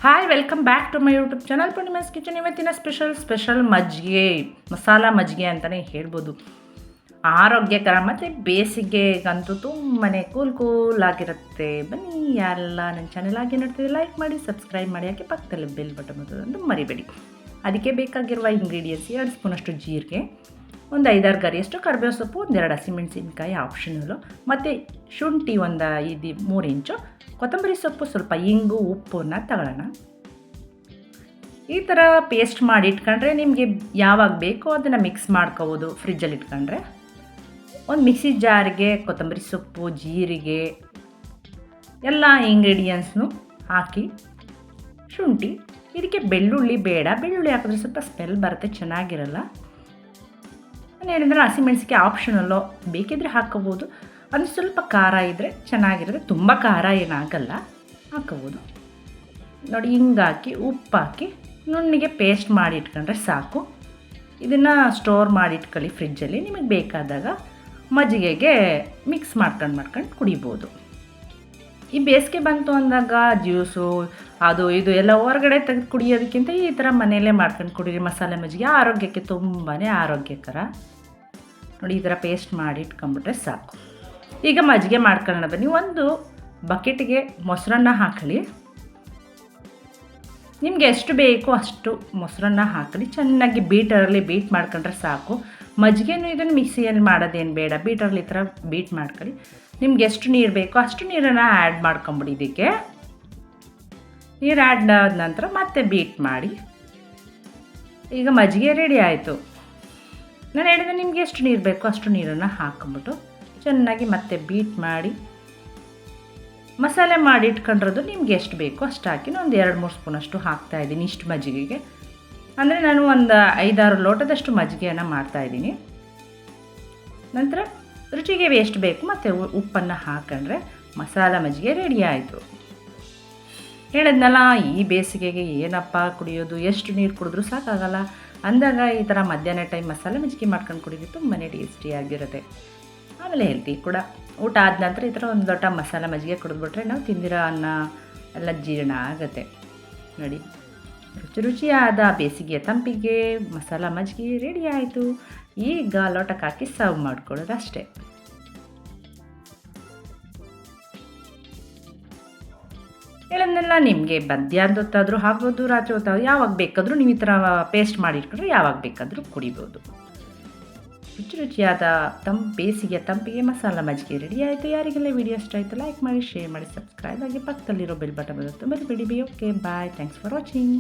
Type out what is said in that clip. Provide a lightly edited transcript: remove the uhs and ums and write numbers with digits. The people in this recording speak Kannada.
Hi welcome back to my YouTube channel Poornima's kitchen. ಇವತ್ತಿನ ಸ್ಪೆಷಲ್ ಮಜ್ಜಿಗೆ, ಮಸಾಲ ಮಜ್ಜಿಗೆ ಅಂತಲೇ ಹೇಳ್ಬೋದು. ಆರೋಗ್ಯಕರ ಮತ್ತು ಬೇಸಿಗೆಗಂತೂ ತುಂಬಾ ಕೂಲಾಗಿರುತ್ತೆ. ಬನ್ನಿ ಯಾರೆಲ್ಲ ನನ್ನ ಚಾನಲ್ ಆಗಿ ನೋಡ್ತಿದ್ದೆ ಲೈಕ್ ಮಾಡಿ, ಸಬ್ಸ್ಕ್ರೈಬ್ ಮಾಡಿ, ಯಾಕೆ ಪಕ್ಕದಲ್ಲಿ ಬೆಲ್ ಬಟನ್ ಅಂತ ಮರಿಬೇಡಿ. ಅದಕ್ಕೆ ಬೇಕಾಗಿರುವ ಇಂಗ್ರೀಡಿಯೆಂಟ್ಸ್ 2 ಸ್ಪೂನಷ್ಟು ಜೀರಿಗೆ, ಒಂದು 5-6 ಗರಿಯಷ್ಟು ಕರಿಬೇವು ಸೊಪ್ಪು, 1-2 ಹಸಿಮೆಣಸಿನ್ಕಾಯಿ ಆಪ್ಷನಲ್ಲು, ಮತ್ತು ಶುಂಠಿ ಒಂದು 3 ಇಂಚು, ಕೊತ್ತಂಬರಿ ಸೊಪ್ಪು, ಸ್ವಲ್ಪ ಇಂಗು, ಉಪ್ಪನ್ನ ತಗೊಳ್ಳೋಣ. ಈ ಥರ ಪೇಸ್ಟ್ ಮಾಡಿ ಇಟ್ಕೊಂಡ್ರೆ ನಿಮಗೆ ಯಾವಾಗ ಬೇಕೋ ಅದನ್ನು ಮಿಕ್ಸ್ ಮಾಡ್ಕೋಬೋದು. ಫ್ರಿಜ್ಜಲ್ಲಿ ಇಟ್ಕೊಂಡ್ರೆ ಒಂದು ಮಿಕ್ಸಿ ಜಾರಿಗೆ ಕೊತ್ತಂಬರಿ ಸೊಪ್ಪು, ಜೀರಿಗೆ ಎಲ್ಲ ಇಂಗ್ರೀಡಿಯೆಂಟ್ಸ್ನು ಹಾಕಿ, ಶುಂಠಿ, ಇದಕ್ಕೆ ಬೆಳ್ಳುಳ್ಳಿ ಬೇಡ, ಬೆಳ್ಳುಳ್ಳಿ ಹಾಕಿದ್ರೆ ಸ್ವಲ್ಪ ಸ್ಮೆಲ್ ಬರುತ್ತೆ, ಚೆನ್ನಾಗಿರಲ್ಲ. ನಾನು ಹೇಳಿದ್ರೆ ಹಸಿಮೆಣಸಿಗೆ ಆಪ್ಷನಲ್ಲು, ಬೇಕಿದ್ರೆ ಹಾಕ್ಕೋಬೋದು. ಅದು ಸ್ವಲ್ಪ ಖಾರ ಇದ್ದರೆ ಚೆನ್ನಾಗಿರುತ್ತೆ, ತುಂಬ ಖಾರ ಏನಾಗಲ್ಲ, ಹಾಕ್ಕೋಬೋದು. ನೋಡಿ, ಹಿಂಗಾಕಿ ಉಪ್ಪು ಹಾಕಿ ನುಣ್ಣಿಗೆ ಪೇಸ್ಟ್ ಮಾಡಿ ಇಟ್ಕೊಂಡ್ರೆ ಸಾಕು. ಇದನ್ನು ಸ್ಟೋರ್ ಮಾಡಿ ಇಟ್ಕೊಳ್ಳಿ ಫ್ರಿಜ್ಜಲ್ಲಿ. ನಿಮಗೆ ಬೇಕಾದಾಗ ಮಜ್ಜಿಗೆಗೆ ಮಿಕ್ಸ್ ಮಾಡ್ಕೊಂಡು ಕುಡಿಬೋದು. ಈ ಬೇಸಿಗೆ ಬಂತು ಅಂದಾಗ ಜ್ಯೂಸು ಅದು ಇದು ಎಲ್ಲ ಹೊರಗಡೆ ತೆಗೆದು ಕುಡಿಯೋದಕ್ಕಿಂತ ಈ ಥರ ಮನೆಯಲ್ಲೇ ಮಾಡ್ಕೊಂಡು ಕುಡೀರಿ. ಮಸಾಲೆ ಮಜ್ಜಿಗೆ ಆರೋಗ್ಯಕ್ಕೆ ತುಂಬಾ ಆರೋಗ್ಯಕರ. ನೋಡಿ, ಈ ಥರ ಪೇಸ್ಟ್ ಮಾಡಿ ಇಟ್ಕೊಂಡ್ಬಿಟ್ರೆ ಸಾಕು. ಈಗ ಮಜ್ಜಿಗೆ ಮಾಡ್ಕೊಳ್ಳೋಣ ಬನ್ನಿ. ಒಂದು ಬಕೆಟ್ಗೆ ಮೊಸರನ್ನ ಹಾಕೊಳ್ಳಿ. ನಿಮಗೆ ಎಷ್ಟು ಬೇಕೋ ಅಷ್ಟು ಮೊಸರನ್ನ ಹಾಕೊಳ್ಳಿ. ಚೆನ್ನಾಗಿ ಬೀಟರಲ್ಲಿ ಬೀಟ್ ಮಾಡ್ಕೊಂಡ್ರೆ ಸಾಕು. ಮಜ್ಜಿಗೆನೂ ಇದನ್ನು ಮಿಕ್ಸಿಯಲ್ಲಿ ಮಾಡೋದೇನು ಬೇಡ, ಬೀಟರಲ್ಲಿ ಈ ಥರ ಬೀಟ್ ಮಾಡ್ಕೊಳ್ಳಿ. ನಿಮ್ಗೆ ಎಷ್ಟು ನೀರು ಬೇಕೋ ಅಷ್ಟು ನೀರನ್ನು ಆ್ಯಡ್ ಮಾಡ್ಕೊಂಬಿಡಿ. ಇದಕ್ಕೆ ನೀರು ಆ್ಯಡ್ ಆದ ನಂತರ ಮತ್ತೆ ಬೀಟ್ ಮಾಡಿ. ಈಗ ಮಜ್ಜಿಗೆ ರೆಡಿ ಆಯಿತು. ನಾನು ಹೇಳಿದ್ರೆ ನಿಮಗೆ ಎಷ್ಟು ನೀರು ಬೇಕೋ ಅಷ್ಟು ನೀರನ್ನು ಹಾಕ್ಕೊಂಬಿಟ್ಟು ಚೆನ್ನಾಗಿ ಮತ್ತೆ ಬೀಟ್ ಮಾಡಿ, ಮಸಾಲೆ ಮಾಡಿ ಇಟ್ಕೊಂಡಿರೋದು ನಿಮ್ಗೆ ಎಷ್ಟು ಬೇಕೋ ಅಷ್ಟು ಹಾಕಿ. ನಾನು ಒಂದು 2-3 ಸ್ಪೂನಷ್ಟು ಹಾಕ್ತಾಯಿದ್ದೀನಿ ಇಷ್ಟು ಮಜ್ಜಿಗೆಗೆ. ಅಂದರೆ ನಾನು ಒಂದು 5-6 ಲೋಟದಷ್ಟು ಮಜ್ಜಿಗೆಯನ್ನು ಮಾಡ್ತಾಯಿದ್ದೀನಿ. ನಂತರ ರುಚಿಗೆ ಎಷ್ಟು ಬೇಕು ಮತ್ತು ಉಪ್ಪನ್ನು ಹಾಕೊಂಡ್ರೆ ಮಸಾಲ ಮಜ್ಜಿಗೆ ರೆಡಿ ಆಯಿತು. ಹೇಳಿದ್ನಲ್ಲ, ಈ ಬೇಸಿಗೆಗೆ ಏನಪ್ಪ ಕುಡಿಯೋದು, ಎಷ್ಟು ನೀರು ಕುಡಿದ್ರೂ ಸಾಕಾಗಲ್ಲ ಅಂದಾಗ ಈ ಥರ ಮಧ್ಯಾಹ್ನ ಟೈಮ್ ಮಸಾಲೆ ಮಜ್ಜಿಗೆ ಮಾಡ್ಕೊಂಡು ಕುಡಿಯೋದು ತುಂಬಾ ಟೇಸ್ಟಿಯಾಗಿರುತ್ತೆ. ಆಮೇಲೆ ಹೆಲ್ತಿ ಕೂಡ. ಊಟ ಆದ ನಂತರ ಈ ಥರ ಒಂದು ಲೋಟ ಮಸಾಲೆ ಮಜ್ಜಿಗೆ ಕುಡಿದ್ಬಿಟ್ರೆ ನಾವು ತಿಂದಿರೋ ಅನ್ನ ಎಲ್ಲ ಜೀರ್ಣ ಆಗುತ್ತೆ. ನೋಡಿ, ರುಚಿಯಾದ ಬೇಸಿಗೆಯ ತಂಪಿಗೆ ಮಸಾಲ ಮಜ್ಜಿಗೆ ರೆಡಿ ಆಯಿತು. ಈಗ ಲೋಟಕ್ಕೆ ಹಾಕಿ ಸರ್ವ್ ಮಾಡ್ಕೊಳ್ಳೋದು ಅಷ್ಟೇ. ಹೇಳೋದನ್ನೆಲ್ಲ ನಿಮಗೆ ಮಧ್ಯಾಹ್ನದ ಹೊತ್ತಾದರೂ ಹಾಕ್ಬೋದು, ರಾತ್ರಿ ಹೊತ್ತಾದರೂ ಯಾವಾಗ ಬೇಕಾದರೂ ನೀವು ಈ ಥರ ಪೇಸ್ಟ್ ಮಾಡಿ ಇಟ್ಕೊಂಡ್ರೆ ಯಾವಾಗ ಬೇಕಾದರೂ ಕುಡಿಬೋದು. ರುಚಿಯಾದ ಬೇಸಿಗೆಯ ತಂಪಿಗೆ ಮಸಾಲ ಮಜ್ಜಿಗೆ ರೆಡಿ ಆಯಿತು. ಯಾರಿಗೆಲ್ಲ ವಿಡಿಯೋ ಇಷ್ಟ ಆಯಿತು ಲೈಕ್ ಮಾಡಿ, ಶೇರ್ ಮಾಡಿ, ಸಬ್ಸ್ಕ್ರೈಬ್ ಆಗಿ, ಪಕ್ಕದಲ್ಲಿರೋ ಬೆಲ್ ಬಟನ್ ಬರುತ್ತೆ ಮರಿಬೇಡಿ. Okay, bye, thanks for watching.